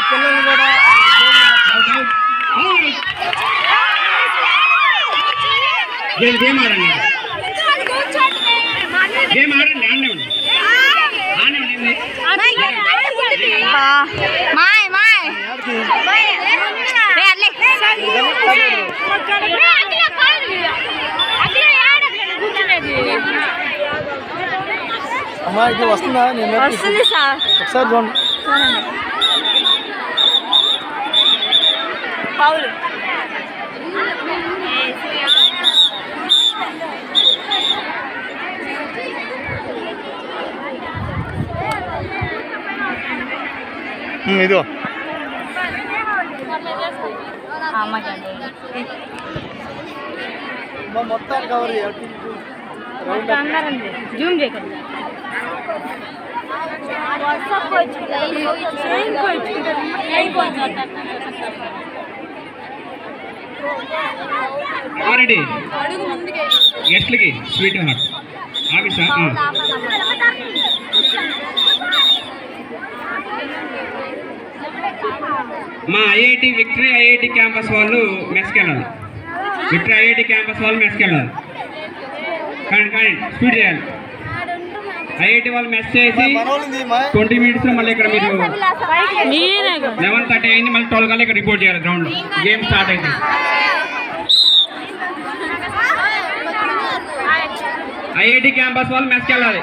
పిల్లల్ని కూడా గేమ్ ఆడండి గేమ్ ఆడండి ఆడండి అమ్మా ఇది వస్తుందా నేను వస్తుంది సార్ ఒకసారి చూడండి పౌలు ఇదిగో మొత్తం కవర్ జూమ్ చేయకండి రెడీ గెస్ట్లకి స్వీట్ హార్ట్ ఆఫీసా మా ఐఐటి విక్టరీ ఐఐటి క్యాంపస్ వాళ్ళు మెస్కి వెళ్ళాలి విక్టరీ ఐఐటి క్యాంపస్ వాళ్ళు మెస్కి వెళ్ళాలి కానీ స్పీడ్ చేయాలి ఐఐటి వాళ్ళు మెస్ చేసి 20 మినిట్స్లో మళ్ళీ ఇక్కడ మీరు 11:30 అయింది మళ్ళీ 12 కల్లా ఇక్కడ రిపోర్ట్ చేయాలి గ్రౌండ్లో గేమ్ స్టార్ట్ అయింది ఐఐటి క్యాంపస్ వాళ్ళు మెస్కి వెళ్ళాలి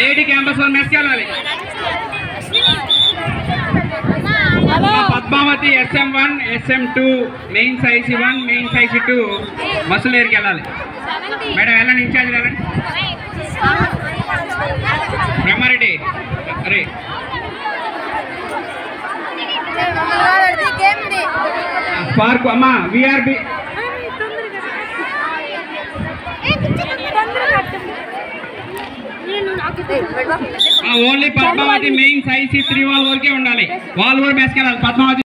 ఐఐటి క్యాంపస్ వాళ్ళు మెస్కి వెళ్ళాలి Padmavati SM1 SM2 mains IC1 mains IC2 బస్సులు ఏరికి వెళ్ళాలి మేడం వెళ్ళండి ఇన్ఛార్జ్ వెళ్ళండి బ్రహ్మారెడ్డి అరే పార్క్ అమ్మా VRB only Padmavati mains IC3 వాళ్ళ వరకే ఉండాలి వాళ్ళు కూడా మెస్కెళ్ళాలి పద్మావతి